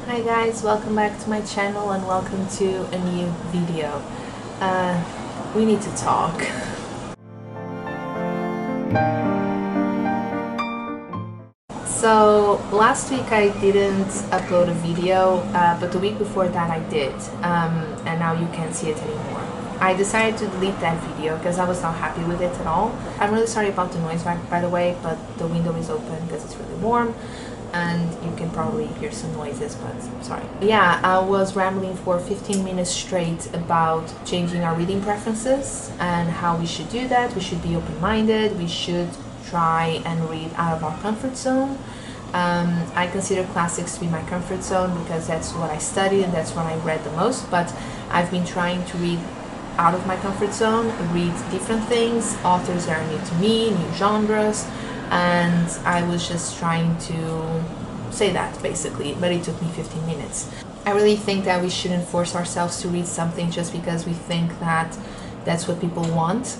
Hi guys, welcome back to my channel and welcome to a new video. We need to talk. So last week I didn't upload a video, but the week before that I did, and now you can't see it anymore. I decided to delete that video because I was not happy with it at all. I'm really sorry about the noise by the way, but the window is open because it's really warm and you can probably hear some noises, but sorry. Yeah, I was rambling for 15 minutes straight about changing our reading preferences and how we should do that. We should be open-minded, we should try and read out of our comfort zone. I consider classics to be my comfort zone because that's what I studied and that's what I read the most, but I've been trying to read out of my comfort zone, read different things, authors that are new to me, new genres, and I was just trying to say that basically, but it took me 15 minutes. I really think that we shouldn't force ourselves to read something just because we think that that's what people want.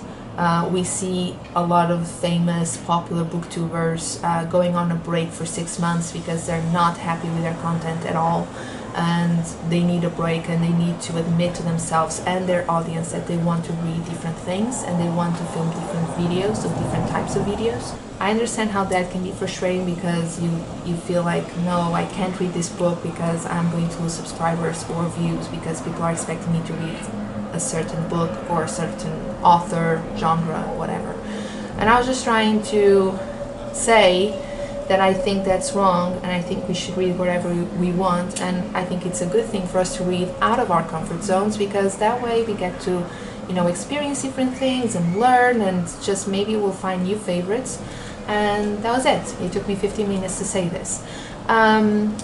We see a lot of famous popular booktubers going on a break for 6 months because they're not happy with their content at all, and they need a break and they need to admit to themselves and their audience that they want to read different things and they want to film different videos of different types of videos. I understand how that can be frustrating because you feel like, no, I can't read this book because I'm going to lose subscribers or views because people are expecting me to read a certain book or a certain author, genre, whatever. And I was just trying to say that I think that's wrong and I think we should read whatever we want, and I think it's a good thing for us to read out of our comfort zones because that way we get to, you know, experience different things and learn, and just maybe we'll find new favorites. And that was it. It took me 15 minutes to say this.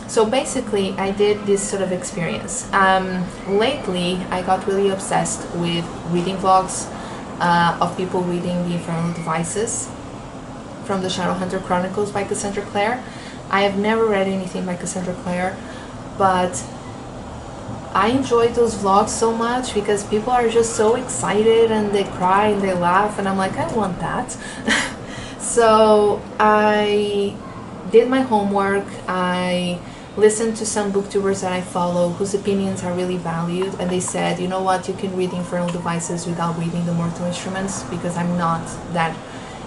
So basically I did this sort of experience. Lately I got really obsessed with reading vlogs of people reading The Infernal Devices from the Shadowhunter Chronicles by Cassandra Clare. I have never read anything by Cassandra Clare, but I enjoyed those vlogs so much because people are just so excited and they cry and they laugh, and I'm like, I want that. So I did my homework. I listened to some booktubers that I follow whose opinions are really valued, and they said, you know what, you can read Infernal Devices without reading the Mortal Instruments, because I'm not that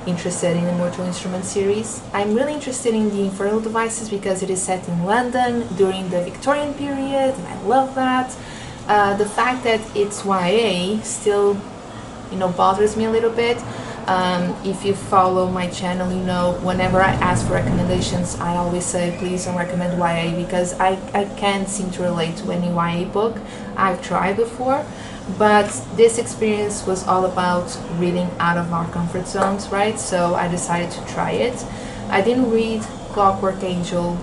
interested in the Mortal Instruments series. I'm really interested in the Infernal Devices because it is set in London during the Victorian period, and I love that. The fact that it's YA still, you know, bothers me a little bit. If you follow my channel, you know, whenever I ask for recommendations, I always say please don't recommend YA because I can't seem to relate to any YA book. I've tried before, but this experience was all about reading out of our comfort zones, right? So I decided to try it. I didn't read Clockwork Angel,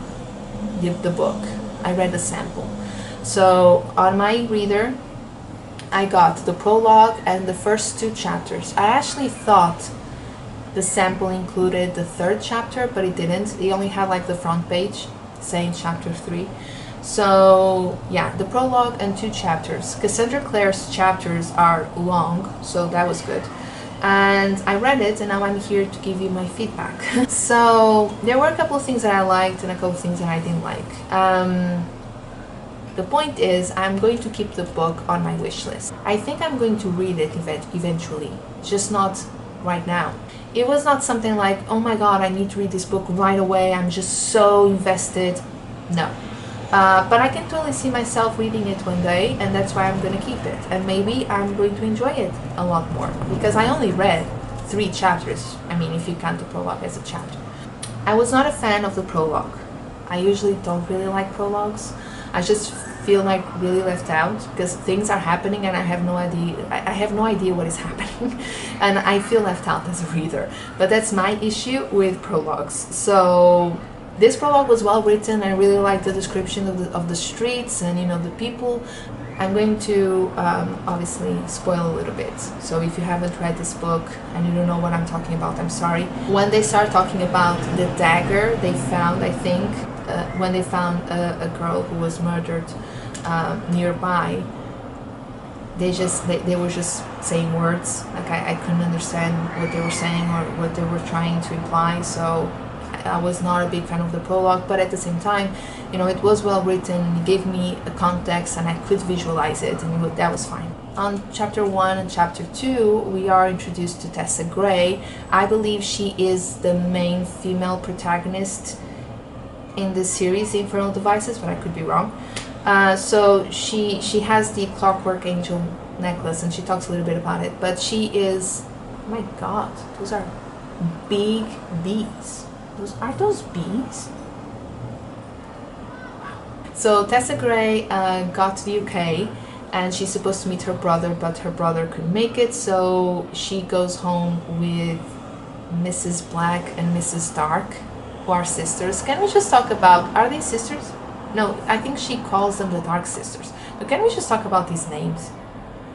the book. I read a sample. So on my reader I got the prologue and the first 2 chapters. I actually thought the sample included the 3rd chapter, but it didn't. It only had like the front page saying chapter 3. So yeah, the prologue and 2 chapters. Cassandra Clare's chapters are long, so that was good. And I read it, and now I'm here to give you my feedback. So there were a couple of things that I liked and a couple of things that I didn't like. The point is, I'm going to keep the book on my wish list. I think I'm going to read it eventually, just not right now. It was not something like, oh my god, I need to read this book right away, I'm just so invested. No. But I can totally see myself reading it one day, and that's why I'm going to keep it. And maybe I'm going to enjoy it a lot more, because I only read 3 chapters. I mean, if you count the prologue as a chapter. I was not a fan of the prologue. I usually don't really like prologues. I just feel like really left out because things are happening and I have no idea what is happening, and I feel left out as a reader. But that's my issue with prologues. So this prologue was well written. I really liked the description of the streets and, you know, the people. I'm going to obviously spoil a little bit, so if you haven't read this book and you don't know what I'm talking about, I'm sorry. When they start talking about the dagger they found, I think, when they found a girl who was murdered nearby, they were just saying words. Like I couldn't understand what they were saying or what they were trying to imply, so I was not a big fan of the prologue, but at the same time, you know, it was well written, it gave me a context and I could visualize it, and that was fine. On chapter 1 and chapter 2, we are introduced to Tessa Gray. I believe she is the main female protagonist in this series, The Infernal Devices, but I could be wrong. So she has the Clockwork Angel necklace, and she talks a little bit about it, but she is, oh my god, those are big bees. Are those bees? So Tessa Gray got to the UK, and she's supposed to meet her brother, but her brother couldn't make it, so she goes home with Mrs. Black and Mrs. Dark, who are sisters. Can we just talk about, are they sisters? No, I think she calls them the Dark Sisters. But can we just talk about these names?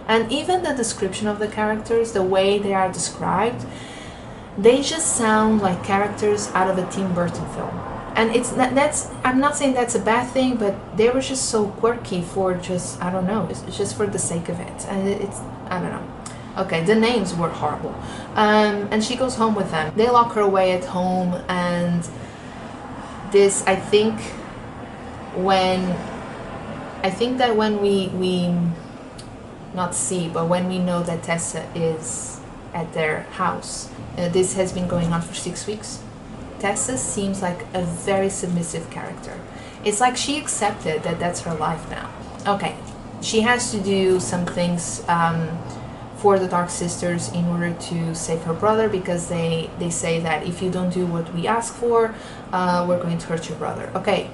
And even the description of the characters, the way they are described, they just sound like characters out of a Tim Burton film. And it's not, I'm not saying that's a bad thing, but they were just so quirky for just, I don't know, it's just for the sake of it. And it's, I don't know. Okay, the names were horrible. And she goes home with them. They lock her away at home, and this, I think that when we not see, but when we know that Tessa is at their house, this has been going on for 6 weeks. Tessa seems like a very submissive character. It's like she accepted that that's her life now. Okay, she has to do some things for the Dark Sisters in order to save her brother, because they say that if you don't do what we ask for, we're going to hurt your brother. Okay,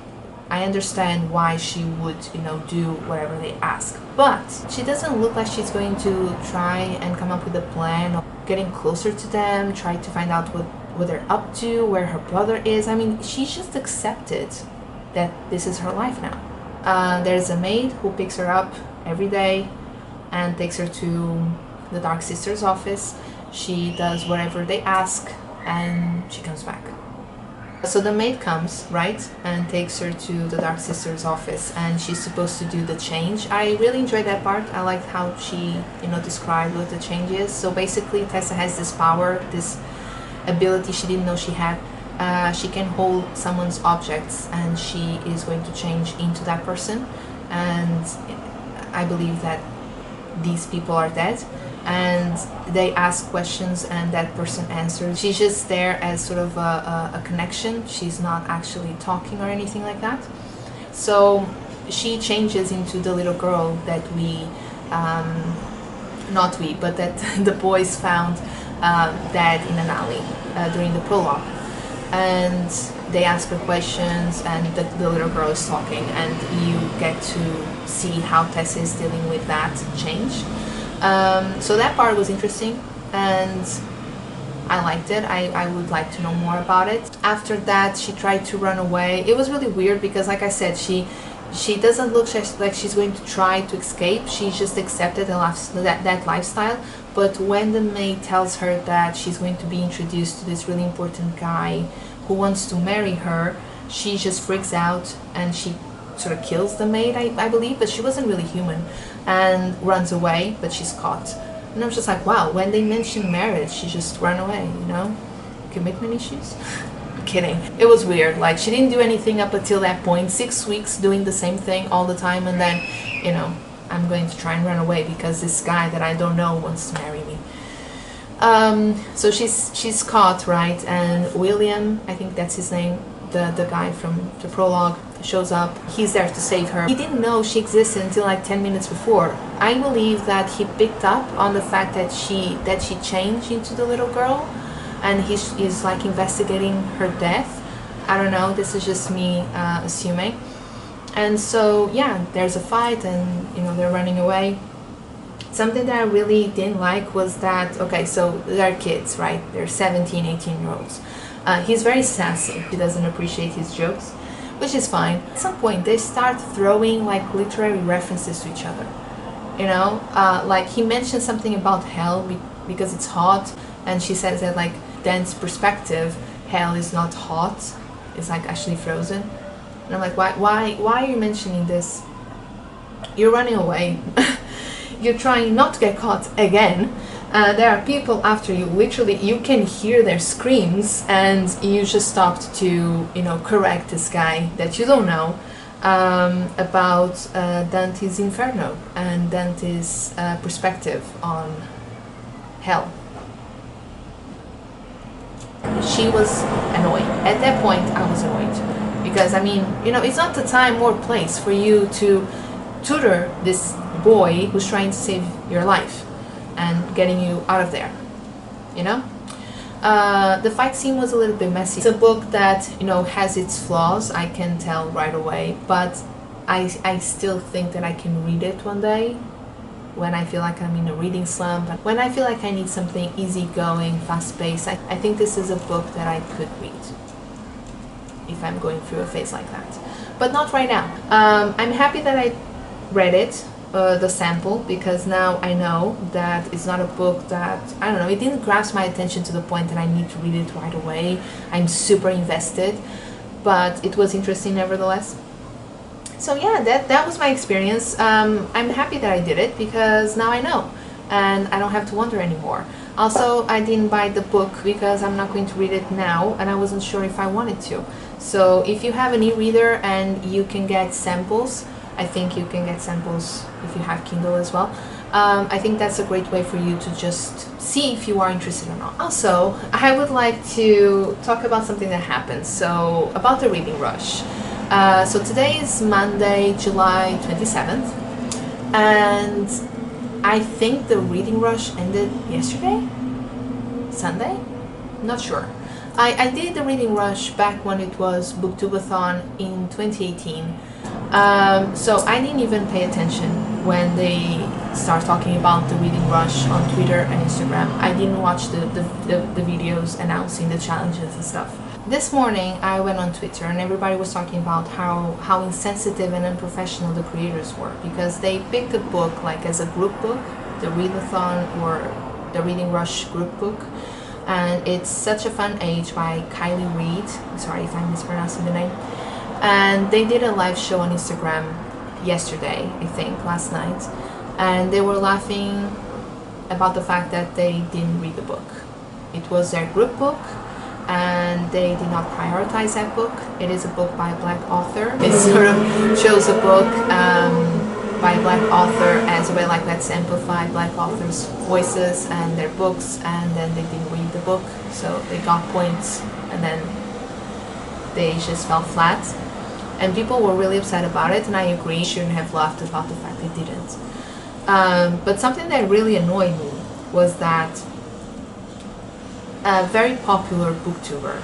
I understand why she would, you know, do whatever they ask, but she doesn't look like she's going to try and come up with a plan of getting closer to them, try to find out what they're up to, where her brother is. I mean, she's just accepted that this is her life now. There's a maid who picks her up every day and takes her to the Dark Sisters' office. She does whatever they ask and she comes back. So the maid comes, right, and takes her to the Dark Sisters' office, and she's supposed to do the change. I really enjoyed that part. I liked how she, you know, described what the change is. So basically Tessa has this power, this ability she didn't know she had. She can hold someone's objects and she is going to change into that person, and I believe that these people are dead, and they ask questions and that person answers. She's just there as sort of a connection. She's not actually talking or anything like that. So she changes into the little girl that not we, but that the boys found dead in an alley during the prologue. And they ask her questions, and the little girl is talking, and you get to see how Tessa is dealing with that change. So that part was interesting, and I liked it. I would like to know more about it. After that, she tried to run away. It was really weird because, like I said, she doesn't look like she's going to try to escape. She just accepted that lifestyle. But when the maid tells her that she's going to be introduced to this really important guy who wants to marry her, she just freaks out and she sort of kills the maid, I believe, but she wasn't really human, and runs away, but she's caught. And I was just like, wow, when they mention marriage, she just ran away, you know? Commitment issues? I'm kidding. It was weird. Like, she didn't do anything up until that point. 6 weeks doing the same thing all the time, and then, you know, I'm going to try and run away because this guy that I don't know wants to marry me. So she's caught, right? And William, I think that's his name, the guy from the prologue, shows up. He's there to save her. He didn't know she existed until like 10 minutes before. I believe that he picked up on the fact that she changed into the little girl, and he's like investigating her death. I don't know, this is just me assuming. And so yeah, there's a fight, and you know, they're running away. Something that I really didn't like was that, okay, so they're kids, right? They're 17, 18-year-olds. He's very sassy. He doesn't appreciate his jokes, which is fine. At some point, they start throwing like literary references to each other. You know, like he mentioned something about hell because it's hot, and she says that like Dan's perspective, hell is not hot, it's like actually frozen. And I'm like, why are you mentioning this? You're running away. You're trying not to get caught again. There are people after you, literally, you can hear their screams, and you just stopped to, correct this guy that you don't know about Dante's Inferno and Dante's perspective on hell. She was annoyed. At that point, I was annoyed. Because, it's not the time or place for you to tutor this boy who's trying to save your life and getting you out of there, the fight scene was a little bit messy. It's a book that has its flaws, I can tell right away, but I still think that I can read it one day when I feel like I'm in a reading slump, when I feel like I need something easygoing, fast-paced. I think this is a book that I could read if I'm going through a phase like that, but not right now. I'm happy that I read it, the sample, because now I know that it's not a book that, I don't know, it didn't grasp my attention to the point that I need to read it right away. I'm super invested, but it was interesting nevertheless. So yeah, that was my experience. I'm happy that I did it because now I know and I don't have to wonder anymore. Also, I didn't buy the book because I'm not going to read it now and I wasn't sure if I wanted to. So if you have an e-reader and you can get samples, I think you can get samples if you have Kindle as well. I think that's a great way for you to just see if you are interested or not. Also, I would like to talk about something that happened. So, about the reading rush. So today is Monday, July 27th. And I think the reading rush ended yesterday? Sunday? Not sure. I did the reading rush back when it was Booktubeathon in 2018. So I didn't even pay attention when they start talking about the reading rush on Twitter and Instagram. I didn't watch the videos announcing the challenges and stuff. This morning I went on Twitter and everybody was talking about how insensitive and unprofessional the creators were because they picked a book like as a group book, the readathon or the reading rush group book. And it's Such a Fun Age by Kylie Reid. Sorry if I'm mispronouncing the name. And they did a live show on Instagram yesterday, I think, last night. And they were laughing about the fact that they didn't read the book. It was their group book and they did not prioritize that book. It is a book by a black author. It sort of shows a book by a black author as a way like let's amplify black authors' voices and their books, and then they didn't read the book, so they got points and then they just fell flat. And people were really upset about it, and I agree, shouldn't have laughed about the fact they didn't. But something that really annoyed me was that a very popular booktuber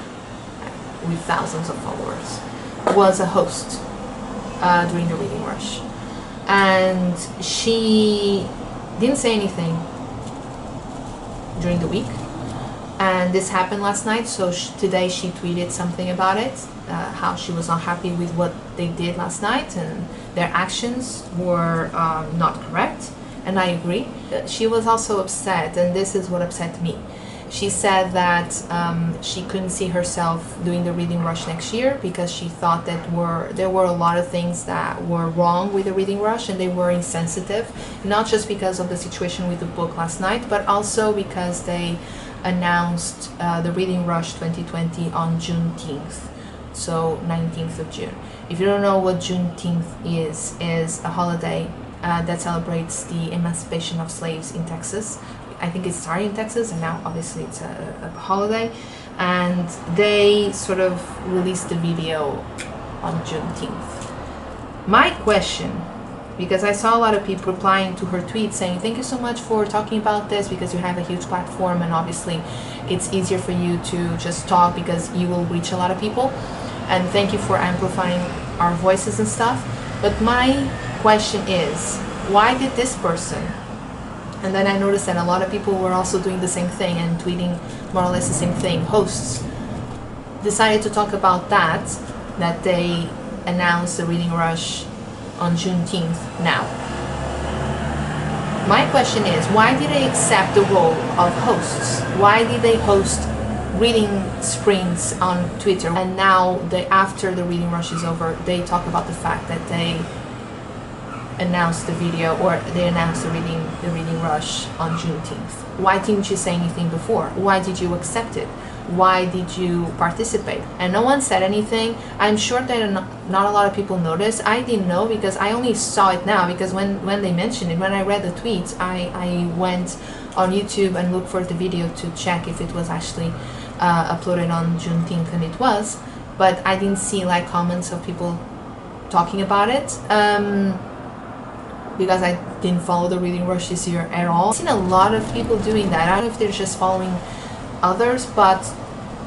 with thousands of followers was a host during the reading rush. And she didn't say anything during the week, and this happened last night, so today she tweeted something about it, how she was not happy with what they did last night and their actions were not correct, and I agree. She was also upset, and this is what upset me. She said that she couldn't see herself doing the reading rush next year because she thought that there were a lot of things that were wrong with the reading rush and they were insensitive, not just because of the situation with the book last night, but also because they announced the reading rush 2020 on Juneteenth, so 19th of June. If you don't know what Juneteenth is a holiday that celebrates the emancipation of slaves in Texas. I think it started in Texas and now obviously it's a holiday, and they sort of released the video on Juneteenth. My question, because I saw a lot of people replying to her tweet saying thank you so much for talking about this because you have a huge platform and obviously it's easier for you to just talk because you will reach a lot of people, and thank you for amplifying our voices and stuff. But my question is, why did this person, and then I noticed that a lot of people were also doing the same thing and tweeting more or less the same thing, hosts, decided to talk about that they announced the reading rush on Juneteenth now. My question is, why did they accept the role of hosts? Why did they host reading sprints on Twitter, and now after the reading rush is over, they talk about the fact that they announced the video, or they announced the reading rush on Juneteenth? Why didn't you say anything before? Why did you accept it? Why did you participate? And no one said anything. I'm sure that not a lot of people noticed. I didn't know because I only saw it now, because when they mentioned it, when I read the tweets, I went on YouTube and looked for the video to check if it was actually uploaded on Juneteenth, and it was, but I didn't see like comments of people talking about it, because I didn't follow the reading rush this year at all. I've seen a lot of people doing that. I don't know if they're just following others, but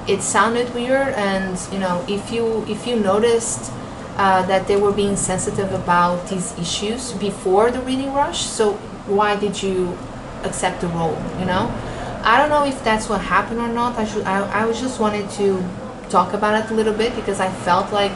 it sounded weird. And you know, if you noticed that they were being sensitive about these issues before the reading rush, so why did you accept the role? You know, I don't know if that's what happened or not. I was just wanted to talk about it a little bit, because I felt like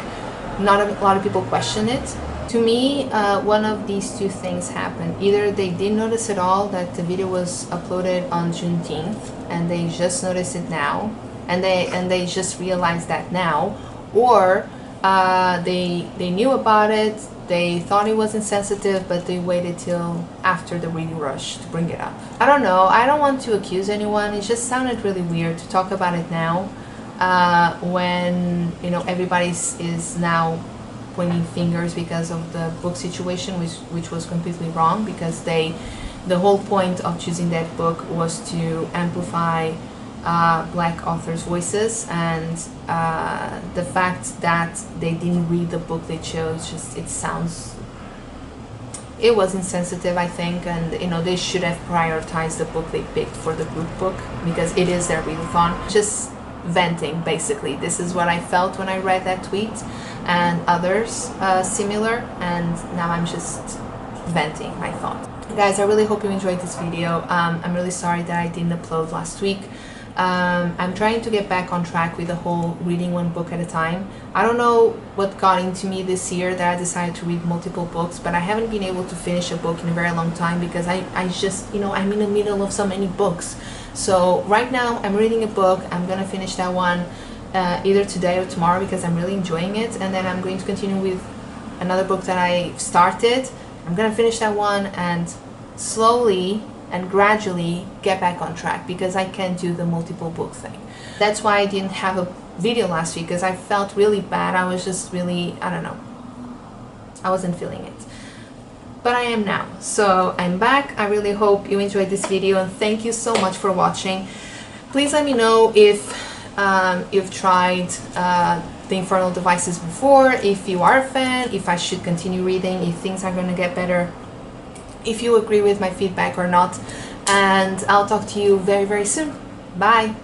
not a lot of people question it. To me, one of these two things happened. Either they didn't notice at all that the video was uploaded on Juneteenth, and they just noticed it now, and they just realized that now, or they knew about it, they thought it was insensitive, but they waited till after the reading rush to bring it up. I don't know. I don't want to accuse anyone. It just sounded really weird to talk about it now, when you know everybody is now pointing fingers because of the book situation, which was completely wrong, because the whole point of choosing that book was to amplify black authors' voices, and the fact that they didn't read the book they chose, it was insensitive, I think. And you know, they should have prioritized the book they picked for the group book, because it is their readathon. Just venting, basically. This is what I felt when I read that tweet, and others similar, and now I'm just venting my thought. Guys, I really hope you enjoyed this video. I'm really sorry that I didn't upload last week. I'm trying to get back on track with the whole reading one book at a time. I don't know what got into me this year that I decided to read multiple books, but I haven't been able to finish a book in a very long time, because I just, you know, I'm in the middle of so many books. So right now I'm reading a book. I'm gonna finish that one either today or tomorrow, because I'm really enjoying it, and then I'm going to continue with another book that I started. I'm gonna finish that one and slowly and gradually get back on track, because I can't do the multiple book thing. That's why I didn't have a video last week, because I felt really bad. I was just really, I don't know, I wasn't feeling it. But I am now, so I'm back. I really hope you enjoyed this video, and thank you so much for watching. Please let me know if you've tried the Infernal Devices before, if you are a fan, if I should continue reading, if things are going to get better, if you agree with my feedback or not. And I'll talk to you very, very soon. Bye!